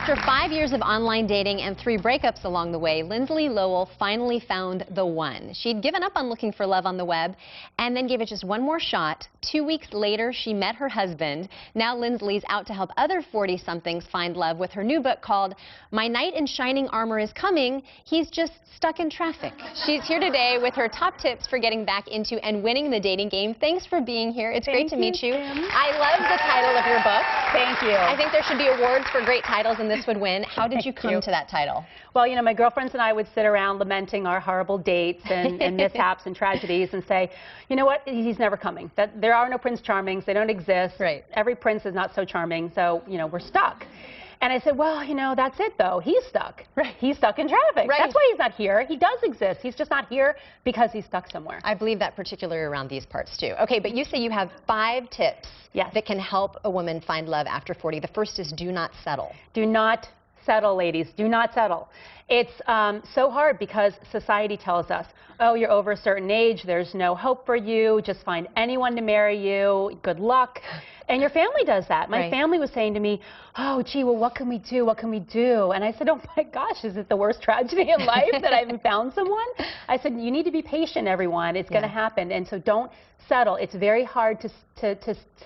After 5 years of online dating and 3 breakups along the way, Lindsay Lowell finally found the one. She'd given up on looking for love on the web and then gave it just one more shot. 2 weeks later, she met her husband. Now Lindsay's out to help other 40-somethings find love with her new book called My Knight in Shining Armor is Coming. He's just stuck in traffic. She's here today with her top tips for getting back into and winning the dating game. Thanks for being here. It's great to meet you. I love the title of your book. Thank you. I think there should be awards for great titles, and this would win. How did you come to that title? Well, you know, my girlfriends and I would sit around lamenting our horrible dates and mishaps and tragedies and say, you know what, he's never coming. That there are no Prince Charmings. They don't exist. Right. Every prince is not so charming, so, you know, we're stuck. And I said, well, you know, that's it, though. He's stuck. Right. He's stuck in traffic. Right. That's why he's not here. He does exist. He's just not here because he's stuck somewhere. I believe that particularly around these parts, too. Okay, but you say you have 5 tips that can help a woman find love after 40. The first is do not settle. Do not settle, ladies. Do not settle. It's so hard because society tells us, oh, you're over a certain age, there's no hope for you, just find anyone to marry you, good luck. And your family does that. My family was saying to me, oh, gee, well, what can we do? What can we do? And I said, oh, my gosh, is it the worst tragedy in life that I haven't found someone? I said, you need to be patient, everyone. It's going to happen. And so don't settle. It's very hard to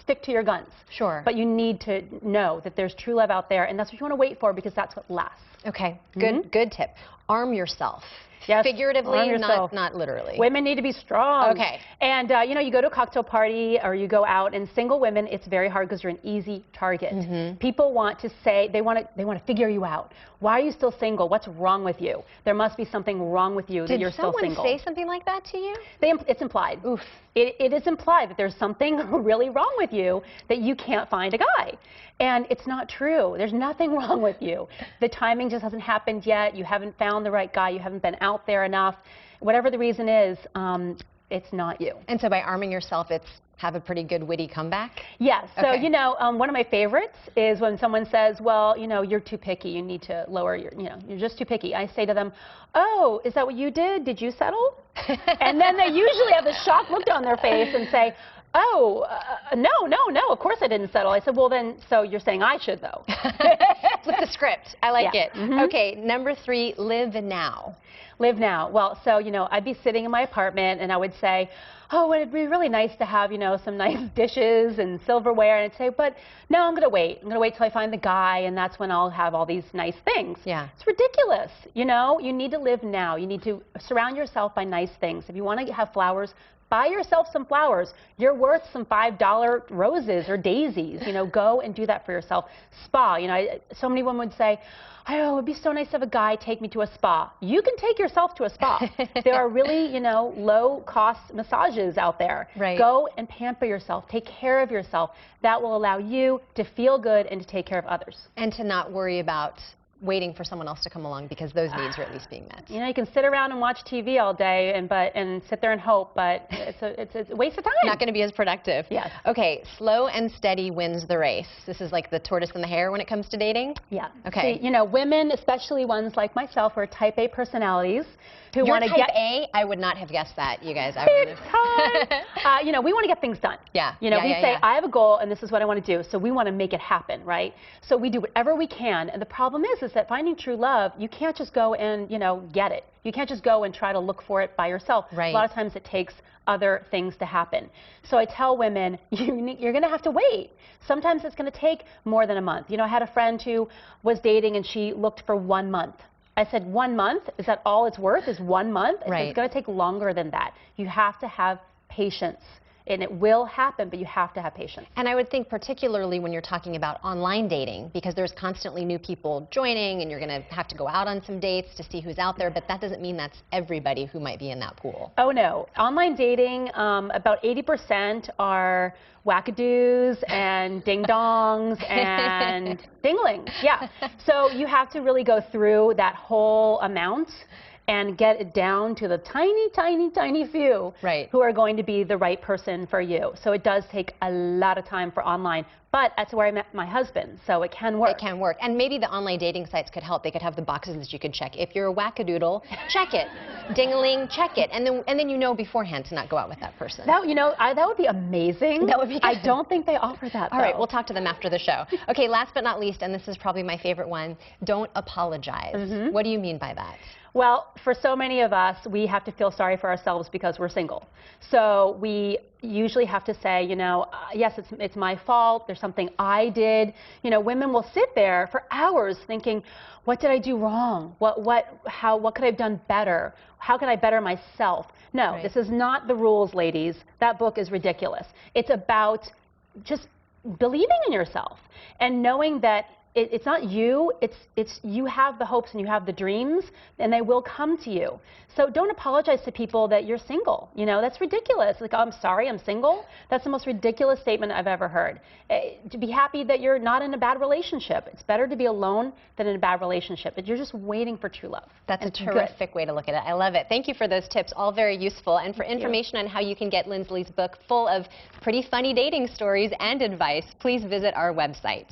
stick to your guns. Sure. But you need to know that there's true love out there, and that's what you want to wait for because that's what lasts. Okay, good tip. Arm yourself. Yes, figuratively, not literally. Women need to be strong. Okay. And, you know, you go to a cocktail party or you go out, and single women, it's very hard because you're an easy target. People want to say, they want to figure you out. Why are you still single? What's wrong with you? There must be something wrong with you that you're still single. Did someone say something like that to you? It's implied. Oof. It is implied that there's something really wrong with you that you can't find a guy. And it's not true. There's nothing wrong with you. The timing just hasn't happened yet. You haven't found the right guy. You haven't been out there enough. Whatever the reason is, it's not you. And so by arming yourself, it's have a pretty good witty comeback? Yes. So, you know, one of my favorites is when someone says, well, you know, you're too picky. You need to lower your, you know, you're just too picky. I say to them, oh, is that what you did? Did you settle? And then they usually have a shocked look on their face and say, oh, no, of course I didn't settle. I said, well, then, so you're saying I should, though. Flip the script. I like it. Okay, number 3, live now. Live now. Well, so, you know, I'd be sitting in my apartment and I would say, oh, it'd be really nice to have, you know, some nice dishes and silverware. And I'd say, but no, I'm going to wait. I'm going to wait till I find the guy, and that's when I'll have all these nice things. Yeah. It's ridiculous. You know, you need to live now. You need to surround yourself by nice things. If you want to have flowers, buy yourself some flowers. You're worth some $5 roses or daisies. You know, go and do that for yourself. Spa, you know, so many women would say, oh, it would be so nice to have a guy take me to a spa. You can take yourself to a spa. There are really, you know, low-cost massages out there. Right. Go and pamper yourself. Take care of yourself. That will allow you to feel good and to take care of others. And to not worry about waiting for someone else to come along because those needs are at least being met. You know, you can sit around and watch TV all day and sit there and hope, but it's a waste of time. Not going to be as productive. Yes. Okay, slow and steady wins the race. This is like the tortoise and the hare when it comes to dating? Yeah. Okay. See, you know, women, especially ones like myself, who are type A personalities, who want to get... A? I would not have guessed that, you guys. Big time! You know, we want to get things done. Yeah. You know, we say, I have a goal and this is what I want to do, so we want to make it happen, right? So we do whatever we can, and the problem is that finding true love, you can't just go and, you know, get it. You can't just go and try to look for it by yourself. Right. A lot of times it takes other things to happen. So I tell women, you're going to have to wait. Sometimes it's going to take more than a month. You know, I had a friend who was dating and she looked for 1 month. I said, 1 month? Is that all it's worth, is 1 month? I said, it's going to take longer than that. You have to have patience. And it will happen, but you have to have patience. And I would think particularly when you're talking about online dating, because there's constantly new people joining and you're going to have to go out on some dates to see who's out there, but that doesn't mean that's everybody who might be in that pool. Oh, no. Online dating, about 80% are wackadoos and ding-dongs and dinglings. Yeah. So you have to really go through that whole amount and get it down to the tiny few who are going to be the right person for you. So it does take a lot of time for online, but that's where I met my husband, so it can work. It can work. And maybe the online dating sites could help. They could have the boxes that you could check. If you're a wackadoodle, check it. Ding-a-ling, check it. And then you know beforehand to not go out with that person. That, that would be amazing. That would be good. I don't think they offer that, All right, though. we'll talk to them after the show. Okay, last but not least, and this is probably my favorite one, don't apologize. What do you mean by that? Well, for so many of us, we have to feel sorry for ourselves because we're single. So we usually have to say, yes, it's my fault. There's something I did. Women will sit there for hours thinking, what did I do wrong? What could I have done better? How can I better myself? No, Right. This is not the rules, ladies. That book is ridiculous. It's about just believing in yourself and knowing that it's not you, it's you have the hopes and you have the dreams, and they will come to you. So don't apologize to people that you're single. That's ridiculous. Like, oh, I'm sorry, I'm single. That's the most ridiculous statement I've ever heard. To be happy that you're not in a bad relationship. It's better to be alone than in a bad relationship. But you're just waiting for true love. That's a It's terrific way to look at it. I love it. Thank you for those tips, all very useful. And for Thank you. information on how you can get Linsley's book full of pretty funny dating stories and advice, please visit our website.